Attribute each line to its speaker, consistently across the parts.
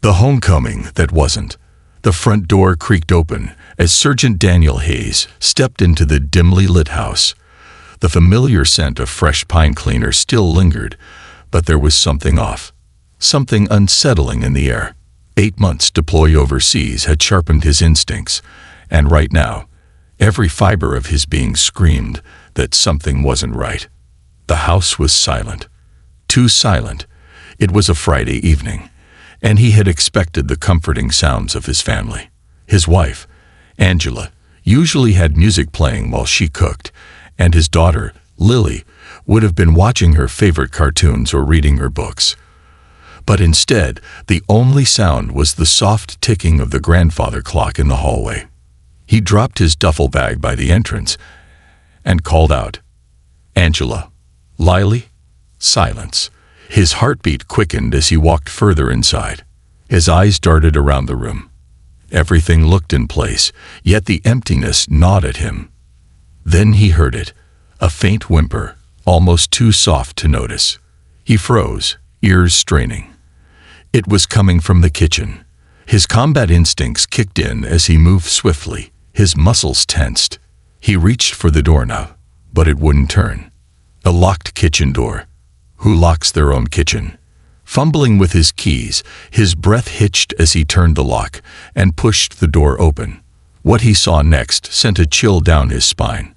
Speaker 1: The homecoming that wasn't. The front door creaked open as Sergeant Daniel Hayes stepped into the dimly lit house. The familiar scent of fresh pine cleaner still lingered, but there was something off, something unsettling in the air. 8 months deployed overseas had sharpened his instincts, and right now, every fiber of his being screamed that something wasn't right. The house was silent. Too silent. It was a Friday evening, and he had expected the comforting sounds of his family. His wife, Angela, usually had music playing while she cooked, and his daughter, Lily, would have been watching her favorite cartoons or reading her books. But instead, the only sound was the soft ticking of the grandfather clock in the hallway. He dropped his duffel bag by the entrance and called out, "Angela." "Lily?" Silence. His heartbeat quickened as he walked further inside. His eyes darted around the room. Everything looked in place, yet the emptiness gnawed at him. Then he heard it, a faint whimper, almost too soft to notice. He froze, ears straining. It was coming from the kitchen. His combat instincts kicked in as he moved swiftly, his muscles tensed. He reached for the doorknob, but it wouldn't turn. A locked kitchen door. Who locks their own kitchen? Fumbling with his keys, his breath hitched as he turned the lock and pushed the door open. What he saw next sent a chill down his spine.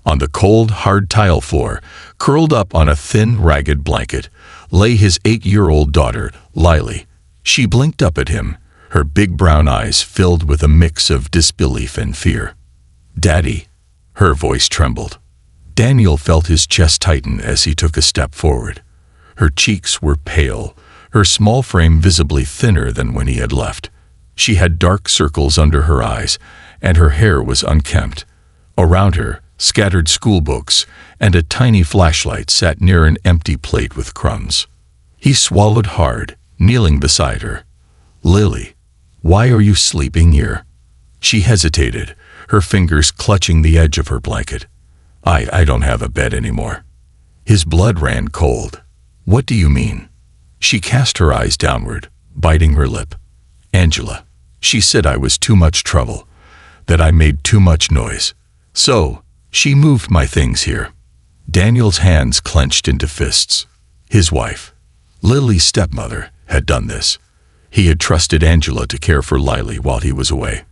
Speaker 1: On the cold, hard tile floor, curled up on a thin, ragged blanket, lay his 8-year-old daughter, Lily. She blinked up at him, her big brown eyes filled with a mix of disbelief and fear. "Daddy." Her voice trembled. Daniel felt his chest tighten as he took a step forward. Her cheeks were pale, her small frame visibly thinner than when he had left. She had dark circles under her eyes, and her hair was unkempt. Around her, scattered schoolbooks and a tiny flashlight sat near an empty plate with crumbs. He swallowed hard, kneeling beside her. "Lily, why are you sleeping here?" She hesitated, her fingers clutching the edge of her blanket. I don't have a bed anymore." His blood ran cold. "What do you mean?" She cast her eyes downward, biting her lip. "Angela, she said I was too much trouble, that I made too much noise. So, she moved my things here." Daniel's hands clenched into fists. His wife, Lily's stepmother, had done this. He had trusted Angela to care for Lily while he was away.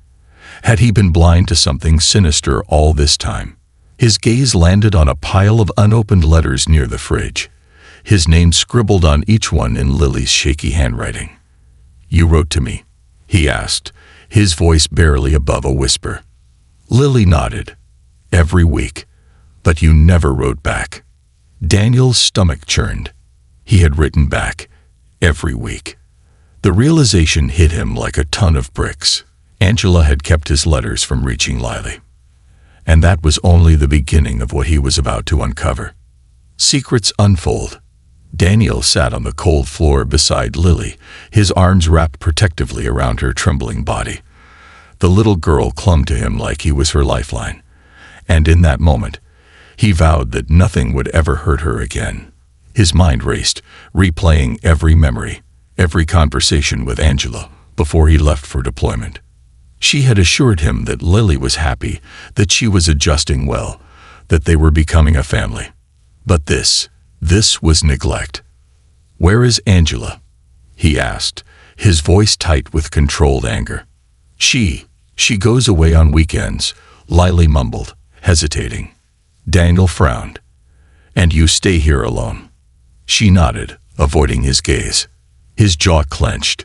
Speaker 1: Had he been blind to something sinister all this time? His gaze landed on a pile of unopened letters near the fridge, his name scribbled on each one in Lily's shaky handwriting. "You wrote to me?" he asked, his voice barely above a whisper. Lily nodded. "Every week. But you never wrote back." Daniel's stomach churned. He had written back. Every week. The realization hit him like a ton of bricks. Angela had kept his letters from reaching Lily. And that was only the beginning of what he was about to uncover. Secrets unfold. Daniel sat on the cold floor beside Lily, his arms wrapped protectively around her trembling body. The little girl clung to him like he was her lifeline, and in that moment, he vowed that nothing would ever hurt her again. His mind raced, replaying every memory, every conversation with Angela before he left for deployment. She had assured him that Lily was happy, that she was adjusting well, that they were becoming a family. But this was neglect. "Where is Angela?" he asked, his voice tight with controlled anger. She goes away on weekends," Lily mumbled, hesitating. Daniel frowned. "And you stay here alone?" She nodded, avoiding his gaze. His jaw clenched.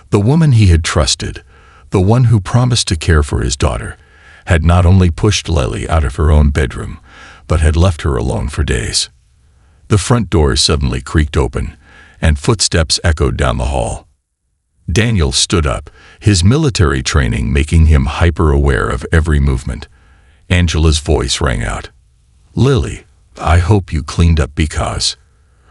Speaker 1: The woman he had trusted, the one who promised to care for his daughter, had not only pushed Lily out of her own bedroom, but had left her alone for days. The front door suddenly creaked open, and footsteps echoed down the hall. Daniel stood up, his military training making him hyper-aware of every movement. Angela's voice rang out. "Lily, I hope you cleaned up because..."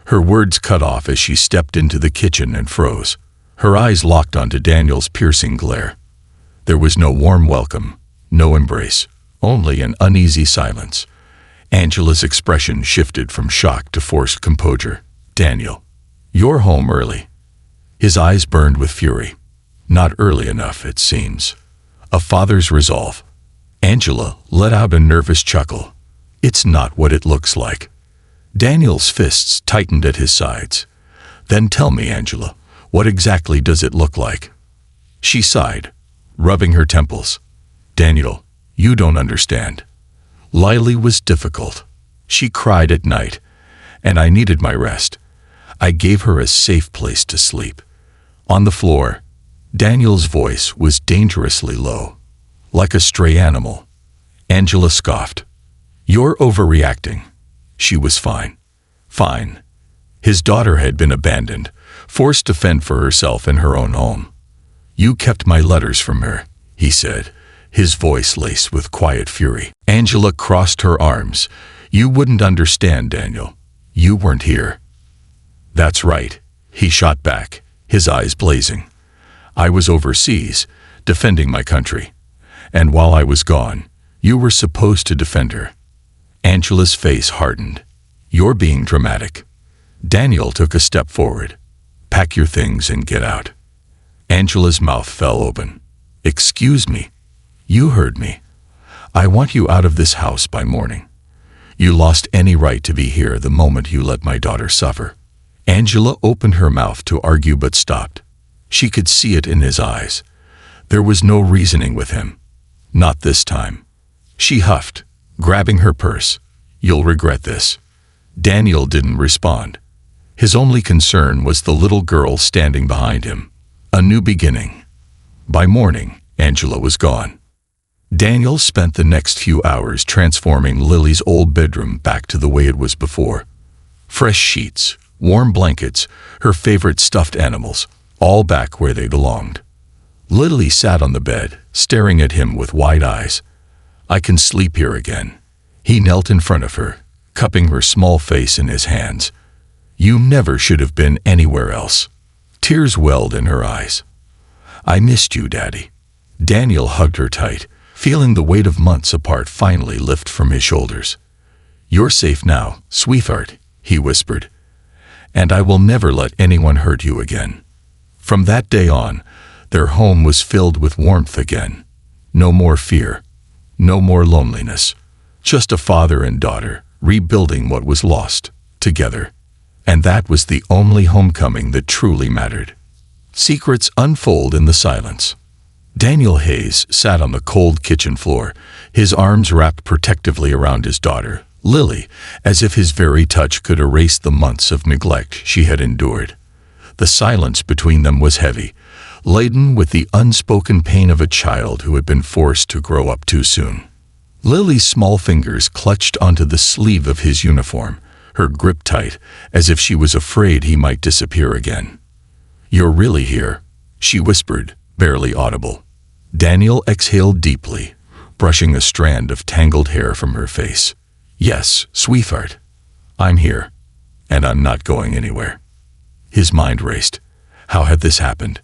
Speaker 1: Her words cut off as she stepped into the kitchen and froze. Her eyes locked onto Daniel's piercing glare. There was no warm welcome, no embrace, only an uneasy silence. Angela's expression shifted from shock to forced composure. "Daniel, you're home early." His eyes burned with fury. Not early enough, it seems. A father's resolve. Angela let out a nervous chuckle. It's not what it looks like. Daniel's fists tightened at his sides. Then tell me, Angela, what exactly does it look like? She sighed, rubbing her temples. Daniel, you don't understand. Lily was difficult. She cried at night, and I needed my rest. I gave her a safe place to sleep. On the floor, Daniel's voice was dangerously low, like a stray animal. Angela scoffed. You're overreacting. She was fine. Fine. His daughter had been abandoned, forced to fend for herself in her own home. You kept my letters from her, he said, his voice laced with quiet fury. Angela crossed her arms. You wouldn't understand, Daniel. You weren't here. That's right, he shot back, his eyes blazing. I was overseas, defending my country. And while I was gone, you were supposed to defend her. Angela's face hardened. You're being dramatic. Daniel took a step forward. Pack your things and get out. Angela's mouth fell open. Excuse me. You heard me. I want you out of this house by morning. You lost any right to be here the moment you let my daughter suffer. Angela opened her mouth to argue but stopped. She could see it in his eyes. There was no reasoning with him. Not this time. She huffed, grabbing her purse. You'll regret this. Daniel didn't respond. His only concern was the little girl standing behind him. A new beginning. By morning, Angela was gone. Daniel spent the next few hours transforming Lily's old bedroom back to the way it was before. Fresh sheets, warm blankets, her favorite stuffed animals, all back where they belonged. Lily sat on the bed, staring at him with wide eyes. I can sleep here again. He knelt in front of her, cupping her small face in his hands. You never should have been anywhere else. Tears welled in her eyes. I missed you, Daddy. Daniel hugged her tight, feeling the weight of months apart finally lift from his shoulders. You're safe now, sweetheart, he whispered. And I will never let anyone hurt you again. From that day on, their home was filled with warmth again. No more fear. No more loneliness. Just a father and daughter rebuilding what was lost, together. And that was the only homecoming that truly mattered. Secrets unfold in the silence. Daniel Hayes sat on the cold kitchen floor, his arms wrapped protectively around his daughter, Lily, as if his very touch could erase the months of neglect she had endured. The silence between them was heavy, laden with the unspoken pain of a child who had been forced to grow up too soon. Lily's small fingers clutched onto the sleeve of his uniform, her grip tight, as if she was afraid he might disappear again. You're really here, she whispered, barely audible. Daniel exhaled deeply, brushing a strand of tangled hair from her face. Yes, sweetheart. I'm here, and I'm not going anywhere. His mind raced. How had this happened?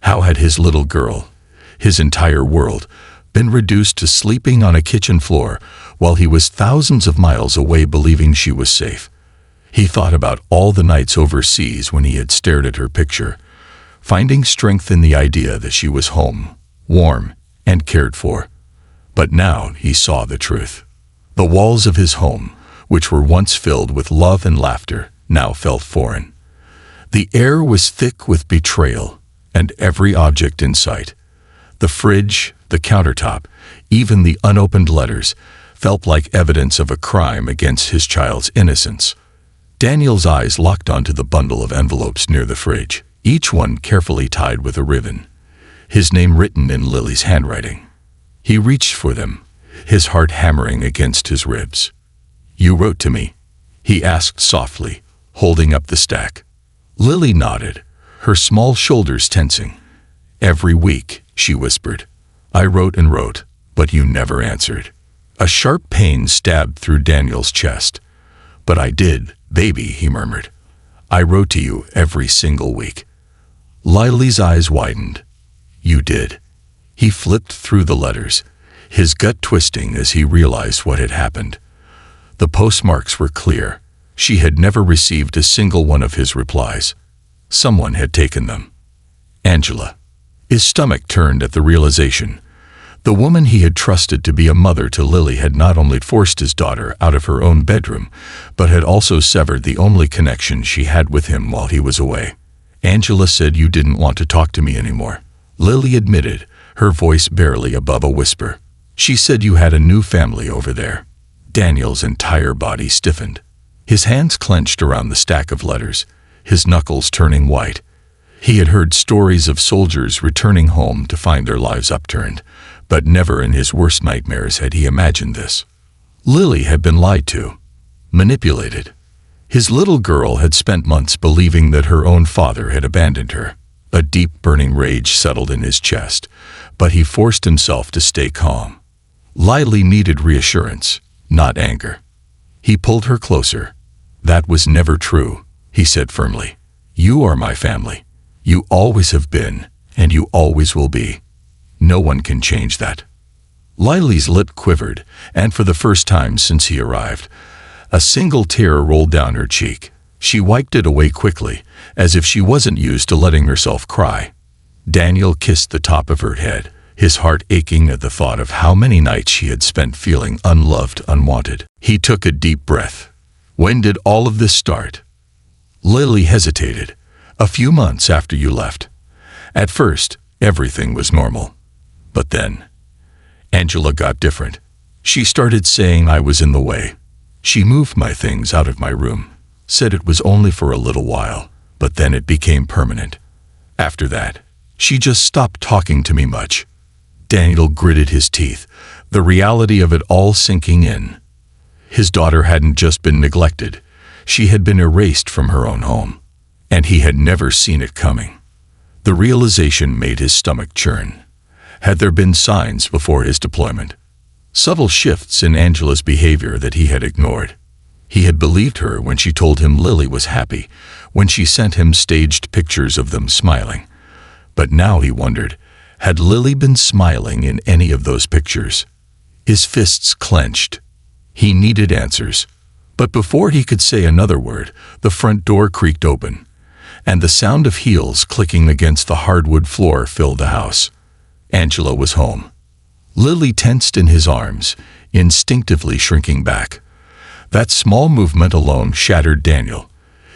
Speaker 1: How had his little girl, his entire world, been reduced to sleeping on a kitchen floor while he was thousands of miles away believing she was safe? He thought about all the nights overseas when he had stared at her picture, finding strength in the idea that she was home, warm, and cared for. But now he saw the truth. The walls of his home, which were once filled with love and laughter, now felt foreign. The air was thick with betrayal, and every object in sight, the fridge, the countertop, even the unopened letters, felt like evidence of a crime against his child's innocence. Daniel's eyes locked onto the bundle of envelopes near the fridge, each one carefully tied with a ribbon, his name written in Lily's handwriting. He reached for them, his heart hammering against his ribs. You wrote to me, he asked softly, holding up the stack. Lily nodded, her small shoulders tensing. Every week, she whispered. I wrote and wrote, but you never answered. A sharp pain stabbed through Daniel's chest. But I did, baby, he murmured. I wrote to you every single week. Lily's eyes widened. You did. He flipped through the letters, his gut twisting as he realized what had happened. The postmarks were clear. She had never received a single one of his replies. Someone had taken them. Angela. His stomach turned at the realization. The woman he had trusted to be a mother to Lily had not only forced his daughter out of her own bedroom, but had also severed the only connection she had with him while he was away. "Angela said you didn't want to talk to me anymore," Lily admitted, her voice barely above a whisper. "She said you had a new family over there." Daniel's entire body stiffened. His hands clenched around the stack of letters, his knuckles turning white. He had heard stories of soldiers returning home to find their lives upturned, but never in his worst nightmares had he imagined this. Lily had been lied to, manipulated. His little girl had spent months believing that her own father had abandoned her. A deep burning rage settled in his chest, but he forced himself to stay calm. Lily needed reassurance, not anger. He pulled her closer. "That was never true," he said firmly. "You are my family. You always have been, and you always will be. No one can change that." Lily's lip quivered, and for the first time since he arrived, a single tear rolled down her cheek. She wiped it away quickly, as if she wasn't used to letting herself cry. Daniel kissed the top of her head, his heart aching at the thought of how many nights she had spent feeling unloved, unwanted. He took a deep breath. "When did all of this start?" Lily hesitated. "A few months after you left. At first, everything was normal. But then, Angela got different. She started saying I was in the way. She moved my things out of my room, said it was only for a little while, but then it became permanent. After that, she just stopped talking to me much." Daniel gritted his teeth, the reality of it all sinking in. His daughter hadn't just been neglected, she had been erased from her own home, and he had never seen it coming. The realization made his stomach churn. Had there been signs before his deployment? Subtle shifts in Angela's behavior that he had ignored. He had believed her when she told him Lily was happy, when she sent him staged pictures of them smiling. But now he wondered, had Lily been smiling in any of those pictures? His fists clenched. He needed answers. But before he could say another word, the front door creaked open, and the sound of heels clicking against the hardwood floor filled the house. Angela was home. Lily tensed in his arms, instinctively shrinking back. That small movement alone shattered Daniel.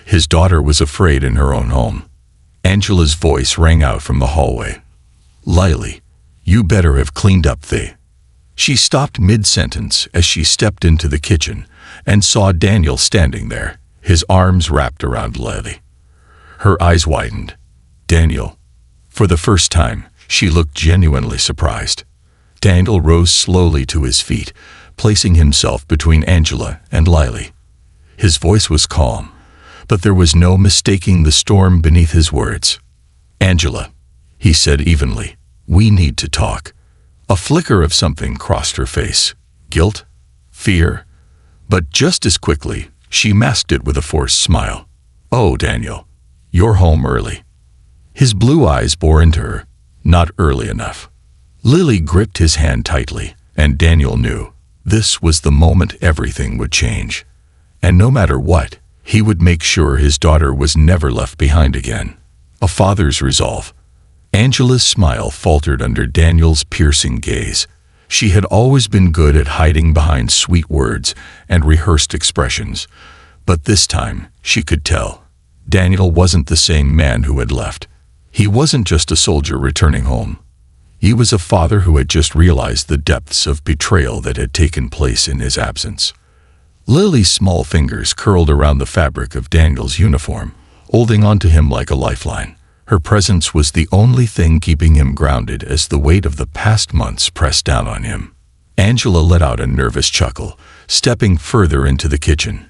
Speaker 1: His daughter was afraid in her own home. Angela's voice rang out from the hallway. "Lily, you better have cleaned up the..." She stopped mid-sentence as she stepped into the kitchen and saw Daniel standing there, his arms wrapped around Lily. Her eyes widened. "Daniel." For the first time, she looked genuinely surprised. Daniel rose slowly to his feet, placing himself between Angela and Lily. His voice was calm, but there was no mistaking the storm beneath his words. "Angela," he said evenly, "we need to talk." A flicker of something crossed her face. Guilt? Fear? But just as quickly, she masked it with a forced smile. "Oh, Daniel, you're home early." His blue eyes bore into her. Not early enough. Lily gripped his hand tightly, and Daniel knew this was the moment everything would change. And no matter what, he would make sure his daughter was never left behind again. A father's resolve. Angela's smile faltered under Daniel's piercing gaze. She had always been good at hiding behind sweet words and rehearsed expressions, but this time she could tell. Daniel wasn't the same man who had left. He wasn't just a soldier returning home. He was a father who had just realized the depths of betrayal that had taken place in his absence. Lily's small fingers curled around the fabric of Daniel's uniform, holding onto him like a lifeline. Her presence was the only thing keeping him grounded as the weight of the past months pressed down on him. Angela let out a nervous chuckle, stepping further into the kitchen.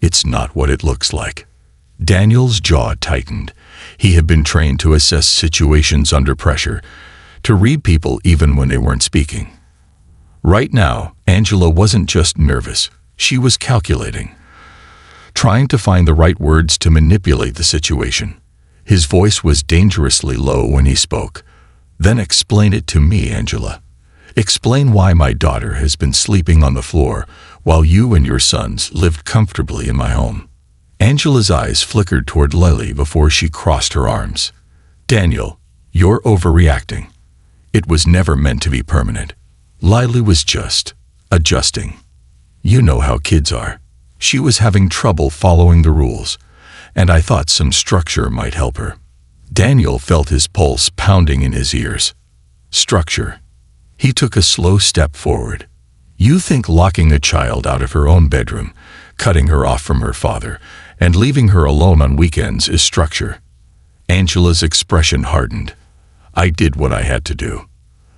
Speaker 1: "It's not what it looks like." Daniel's jaw tightened. He had been trained to assess situations under pressure, to read people even when they weren't speaking. Right now, Angela wasn't just nervous, she was calculating, trying to find the right words to manipulate the situation. His voice was dangerously low when he spoke. "Then explain it to me, Angela. Explain why my daughter has been sleeping on the floor while you and your sons lived comfortably in my home." Angela's eyes flickered toward Lily before she crossed her arms. "Daniel, You're overreacting. It was never meant to be permanent. Lily was just adjusting. You know how kids are. She was having trouble following the rules, and I thought some structure might help her. Daniel felt his pulse pounding in his ears. Structure. He took a slow step forward. You think locking a child out of her own bedroom, cutting her off from her father, and leaving her alone on weekends is structure? Angela's expression hardened. I did what I had to do.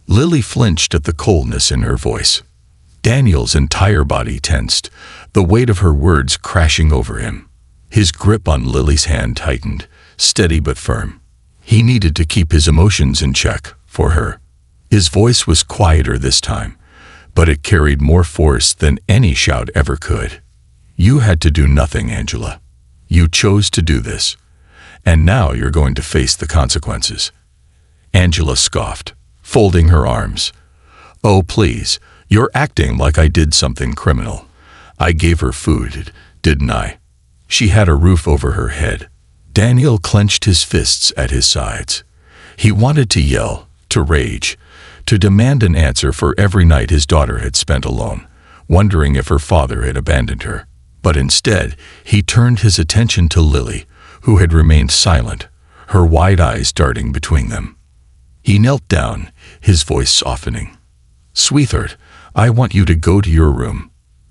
Speaker 1: Lily flinched at the coldness in her voice. Daniel's entire body tensed, the weight of her words crashing over him. His grip on Lily's hand tightened, steady but firm. He needed to keep his emotions in check, for her. His voice was quieter this time, but it carried more force than any shout ever could. You had to do nothing, Angela. You chose to do this, and now you're going to face the consequences. Angela scoffed, folding her arms. Oh, please, you're acting like I did something criminal. I gave her food, didn't I? She had a roof over her head. Daniel clenched his fists at his sides. He wanted to yell, to rage, to demand an answer for every night his daughter had spent alone, wondering if her father had abandoned her. But instead, he turned his attention to Lily, who had remained silent, her wide eyes darting between them. He knelt down, his voice softening. Sweetheart, I want you to go to your room.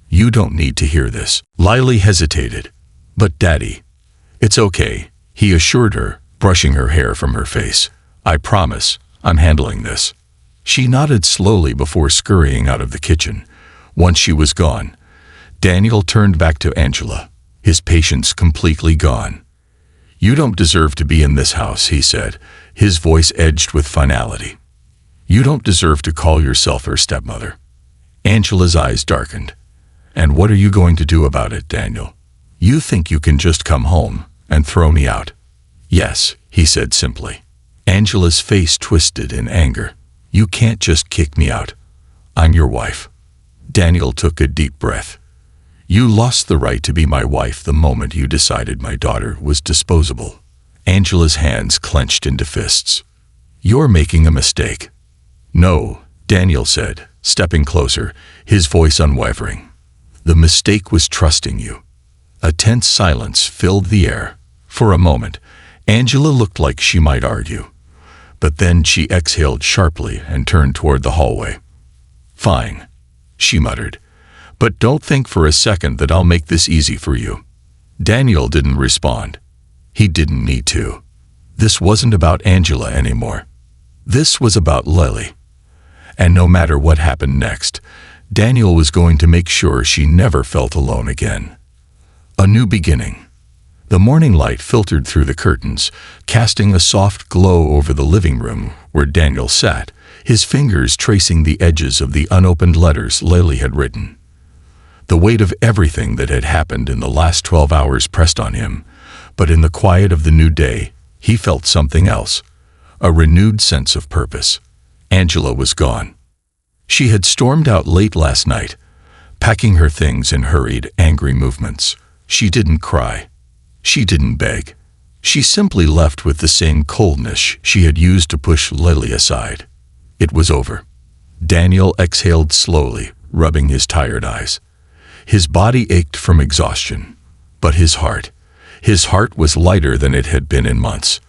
Speaker 1: You don't need to hear this. Lily hesitated. But Daddy. It's okay, he assured her, brushing her hair from her face. I promise, I'm handling this. She nodded slowly before scurrying out of the kitchen. Once she was gone, Daniel turned back to Angela, his patience completely gone. You don't deserve to be in this house, he said, his voice edged with finality. You don't deserve to call yourself her stepmother. Angela's eyes darkened. And what are you going to do about it, Daniel? You think you can just come home and throw me out? Yes, he said simply. Angela's face twisted in anger. You can't just kick me out. I'm your wife. Daniel took a deep breath. You lost the right to be my wife the moment you decided my daughter was disposable. Angela's hands clenched into fists. You're making a mistake. No, Daniel said, stepping closer, his voice unwavering. The mistake was trusting you. A tense silence filled the air. For a moment, Angela looked like she might argue. But then she exhaled sharply and turned toward the hallway. Fine, she muttered. But don't think for a second that I'll make this easy for you. Daniel didn't respond. He didn't need to. This wasn't about Angela anymore. This was about Lily. And no matter what happened next, Daniel was going to make sure she never felt alone again. A new beginning. The morning light filtered through the curtains, casting a soft glow over the living room where Daniel sat, his fingers tracing the edges of the unopened letters Lily had written. The weight of everything that had happened in the last 12 hours pressed on him, but in the quiet of the new day, he felt something else, a renewed sense of purpose. Angela was gone. She had stormed out late last night, packing her things in hurried, angry movements. She didn't cry. She didn't beg. She simply left with the same coldness she had used to push Lily aside. It was over. Daniel exhaled slowly, rubbing his tired eyes. His body ached from exhaustion, but his heart was lighter than it had been in months.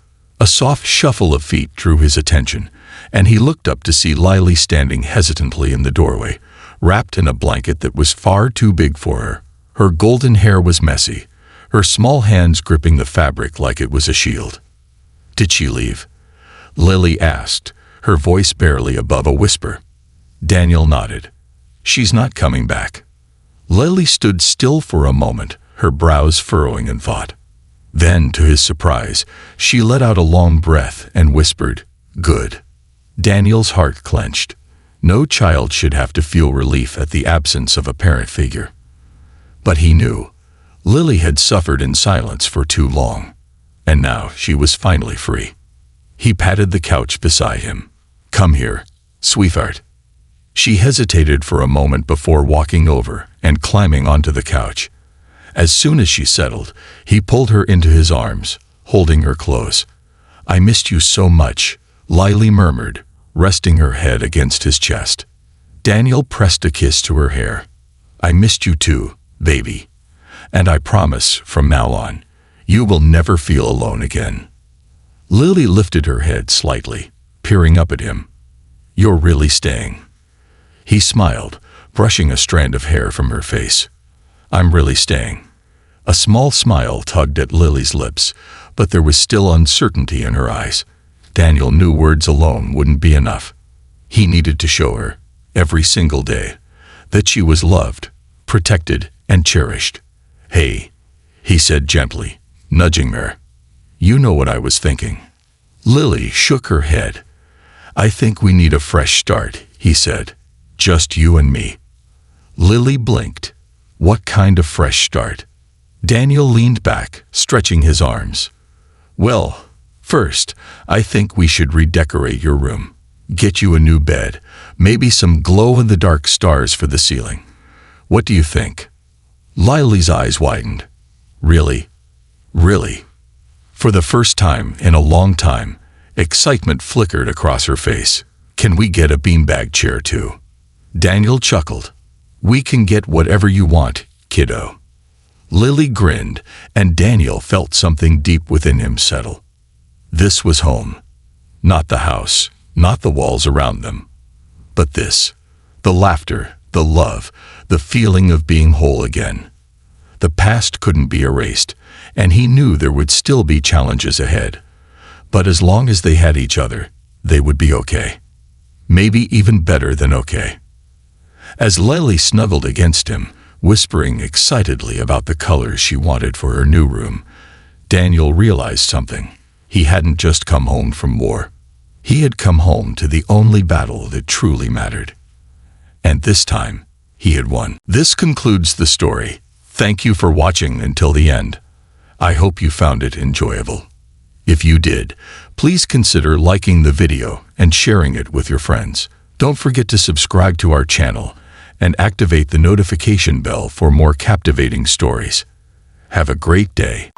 Speaker 1: A soft shuffle of feet drew his attention, and he looked up to see Lily standing hesitantly in the doorway, wrapped in a blanket that was far too big for her. Her golden hair was messy, her small hands gripping the fabric like it was a shield. Did she leave? Lily asked, her voice barely above a whisper. Daniel nodded. She's not coming back. Lily stood still for a moment, her brows furrowing in thought. Then, to his surprise, she let out a long breath and whispered, Good. Daniel's heart clenched. No child should have to feel relief at the absence of a parent figure. But he knew. Lily had suffered in silence for too long, and now she was finally free. He patted the couch beside him. Come here, sweetheart. She hesitated for a moment before walking over and climbing onto the couch. As soon as she settled, he pulled her into his arms, holding her close. I missed you so much, Lily murmured, resting her head against his chest. Daniel pressed a kiss to her hair. I missed you too, baby. And I promise, from now on, you will never feel alone again. Lily lifted her head slightly, peering up at him. You're really staying? He smiled, brushing a strand of hair from her face. I'm really staying. A small smile tugged at Lily's lips, but there was still uncertainty in her eyes. Daniel knew words alone wouldn't be enough. He needed to show her, every single day, that she was loved, protected, and cherished. Hey, he said gently, nudging her. You know what I was thinking. Lily shook her head. I think we need a fresh start, he said. Just you and me. Lily blinked. What kind of fresh start? Daniel leaned back, stretching his arms. Well, first, I think we should redecorate your room. Get you a new bed, maybe some glow-in-the-dark stars for the ceiling. What do you think? Lily's eyes widened. Really? Really? For the first time in a long time, excitement flickered across her face. Can we get a beanbag chair too? Daniel chuckled. We can get whatever you want, kiddo. Lily grinned, and Daniel felt something deep within him settle. This was home. Not the house, not the walls around them. But this. The laughter, the love, the feeling of being whole again. The past couldn't be erased, and he knew there would still be challenges ahead. But as long as they had each other, they would be okay. Maybe even better than okay. As Lily snuggled against him, whispering excitedly about the colors she wanted for her new room, Daniel realized something. He hadn't just come home from war. He had come home to the only battle that truly mattered. And this time, he had won. This concludes the story. Thank you for watching until the end. I hope you found it enjoyable. If you did, please consider liking the video and sharing it with your friends. Don't forget to subscribe to our channel and activate the notification bell for more captivating stories. Have a great day.